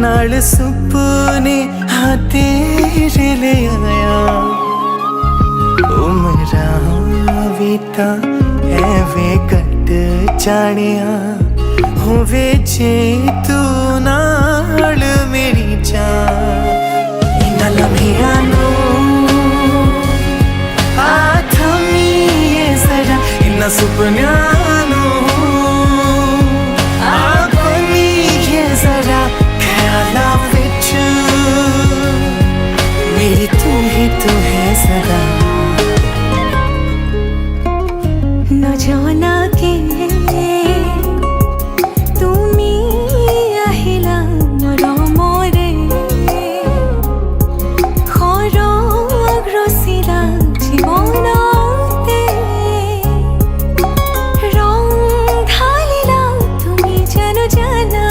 नाल सुपने तेरे ले आया उमरा बीता एवे कट जानिया होवे जे तू नाल मेरी जान इन्ना लम्हिया नो आथमी ये जरा इन्ना सुपन्या नो आगोनी ये जरा ख्याला विच मेरी तू है सदा न जाना के তুমি আহিলা মোৰ মৰে খৰগ ৰচিলা জীৱনতে ৰং ঢালিলা তুমি জানো জানা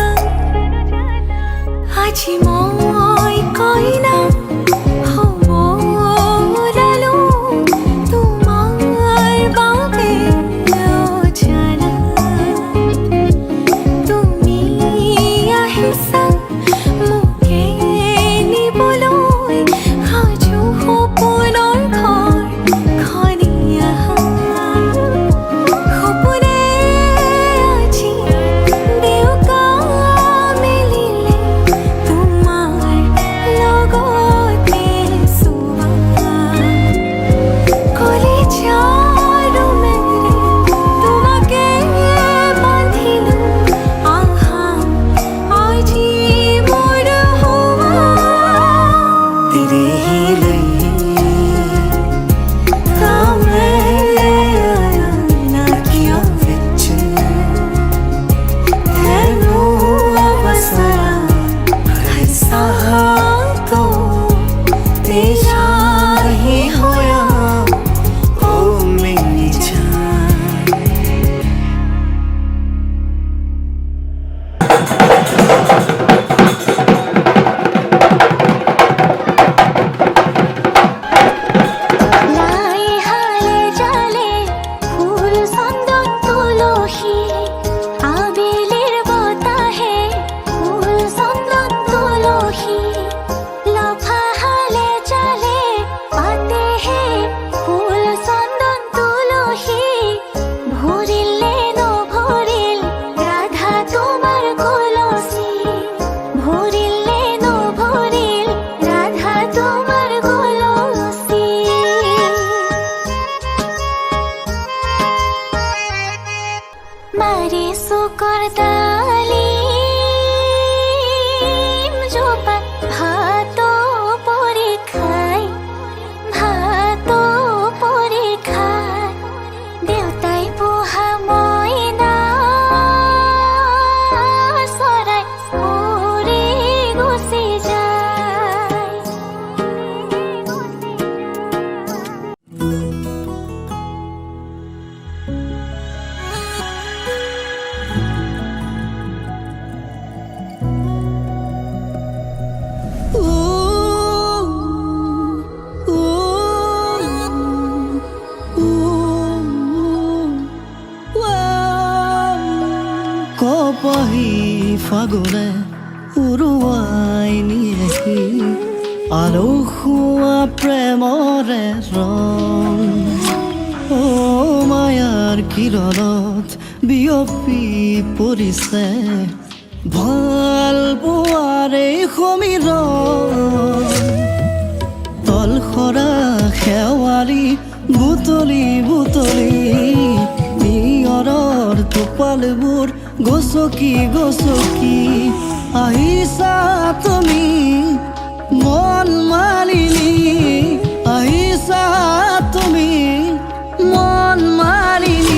আজি মই কইনা হ'ব ওলালো তোমাৰ বাবে জানা তুমি আহিছা মোকে নিবলৈ সাজু সপোনৰ ঘৰখনি আহা সপোনে আজি দেউকা মেলিলে তোমাৰ লগতে চোৱা কলিজাৰো মেৰে তোমাকে বান্ধিলো আহা আজি মোৰ হোৱা तेरे ही लिए कामे आया ना अखियों विच तेनू बसरा ऐसा तो तेरा ही होया ओ मेरी जान লাই হালে জালে ফুল চন্দন তুলসী আবেলিৰ বতাহে ফুল চন্দন তুলসী লফা হালে জালে পাতেহে ফুল চন্দন তুলসী ভৰিলে নভৰিল ৰাধা তোমাৰ কলচী ভৰিলে নভৰিল ৰাধা তোমাৰ কলচী মাৰে চুকৰ ডালিম জোপা ভাত পৰি খাই দেউতাই পোহা মইনা চৰাই উৰি গুচি যায় কপাহি ফাগুনে উৰুৱাই নিয়েহি আলসুৱা প্ৰেমৰে ৰং অ মায়াৰ কিৰণত বিয়পি পৰিছে ভাল পোৱাৰে সমীৰণ তলসৰা শেৱালি বুটলি বুটলি নিয়ৰৰ টোপালবোৰ গছকি গছকি আহিছা তুমি মন মালিনী আহিছা তুমি মন মালিনী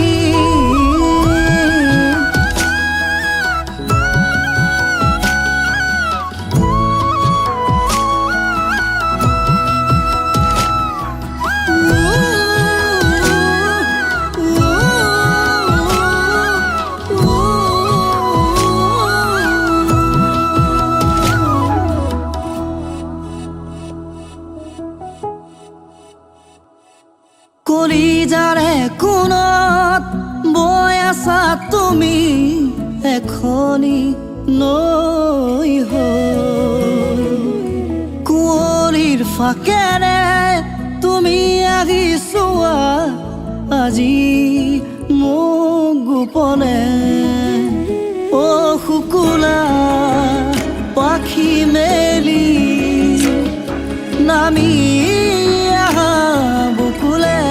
কলিজাৰে কোণত বৈ আছা তুমি এখনি নৈ হৈ কুঁৱলীৰ ফাকেৰে তুমি আহি চোৱা আজি মোক গোপনে অ শুকুলা পাখি মেলি নামি আহা বুকুলে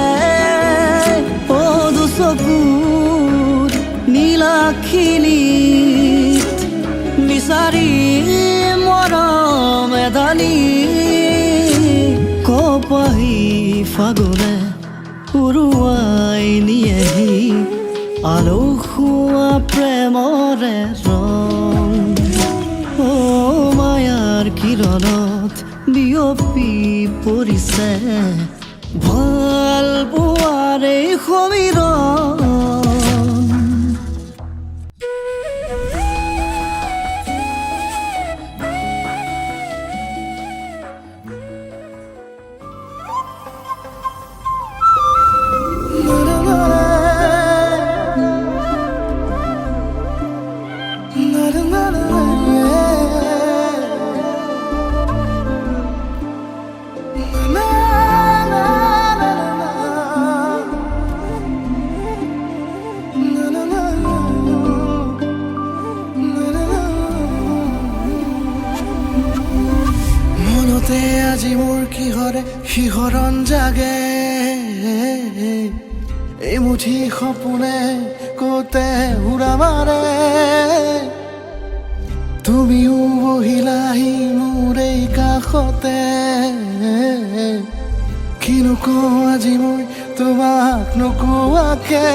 অ দুচকুৰ নীলাখিনিত বিচাৰি মৰম এদানি কপাহি ফাগুনে উৰুৱাই নিয়েহি আলসুৱা প্ৰেমৰে ৰং অ মায়াৰ কিৰণত বিয়পি পৰিছে ভাল পোৱাৰে সমীৰণ আজি মোৰ কিহৰে শিহৰণ জাগে এই মুঠি সপোনে কতে উৰা মাৰে তুমিও বহিলাহি মোৰ এই কাষতে কিনো কওঁ আজি মই তোমাক নোকোৱাকে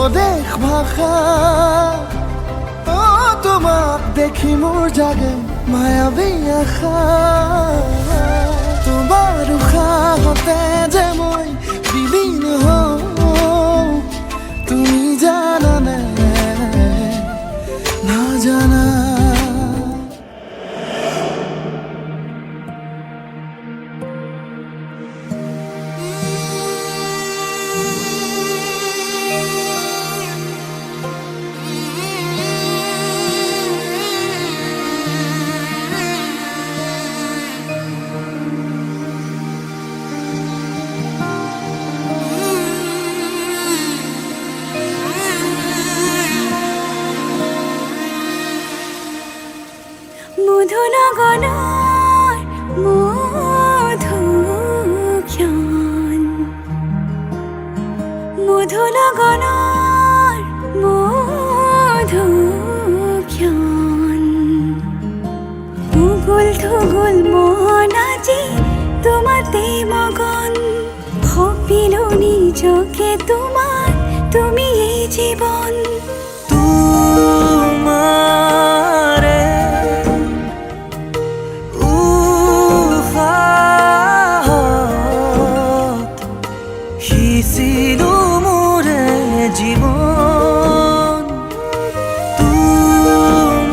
অদেশ ভাষা অ তোমাক দেখি মোৰ জাগে মায়াবী আশা তোমাৰ উশাহতে যে মই বিলীন হওঁ তুমি জানানে নাজানা মধুনগনৰ মধুক্ষণ মধুনগনৰ মধুক্ষণ উগুল থুগুল মন আজি তোমাতে মগন সপিলো নিজকে তোমাৰ তুমি এই জীৱন তোমাৰে সিঁচিলো মোৰে জীৱন তোমাৰে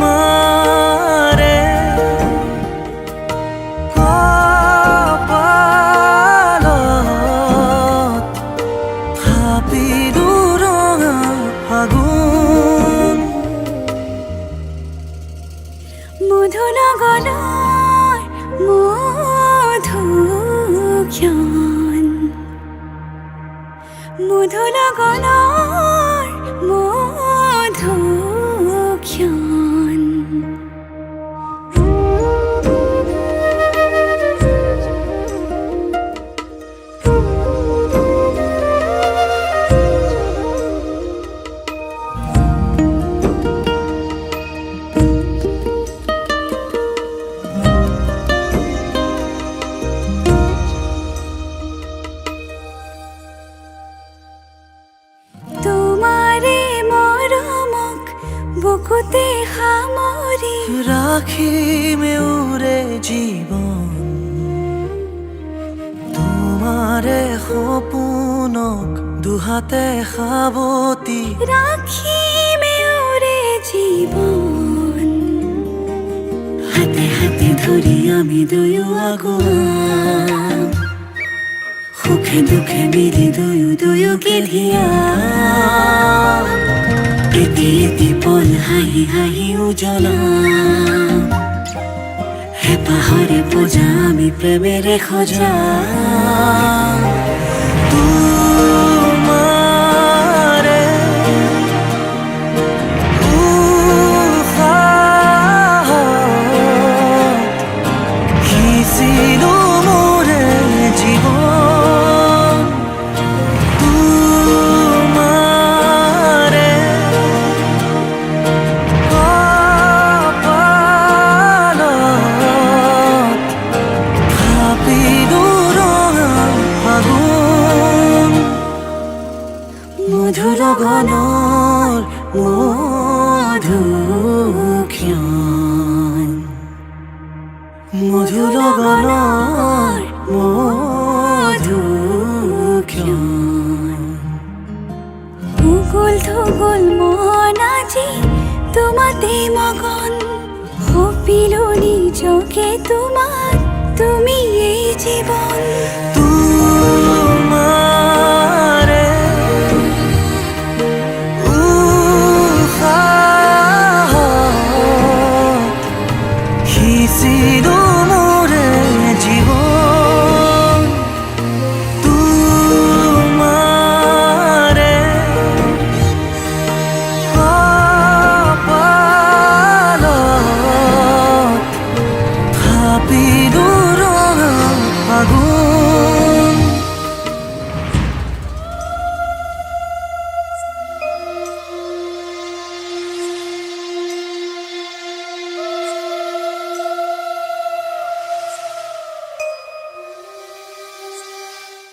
কপালত থাপিলো ৰঙা লগনৰ মধুক্ষণ মধু লগনৰ মধুক্ষণ বুকুতে সামৰি ৰাখিমে উৰে জীৱন তোমাৰে সপোনক দুহাতে সাৱতি ৰাখিমে উৰে জীৱন হাতে হাতে ধৰি আমি দুয়ো আগুৱাম সুখে দুখে মিলি দুয়োকে ধিয়াম এটি এটি পল হাঁহি হাঁহি উজ্বলাম হেঁপাহৰে পূজা আমি প্ৰেমেৰে সজাম তোমাৰে উশাহত সিঁচিলো মোৰে জীৱন তোমাৰে কপালত থাপিলো ৰঙা ফাগুন মধুৰ গণৰ মধুক্ষণ মধুৰ গণৰ মধুক্ষণ উগুল থুগুল মন আজি তোমাতে মগন সপিলো নিজকে তোমাৰ তুমি এই জীৱন তোমাৰে উশাহত সিঁচিলো মোৰে জীৱন তোমাৰে কপালত থাপিলো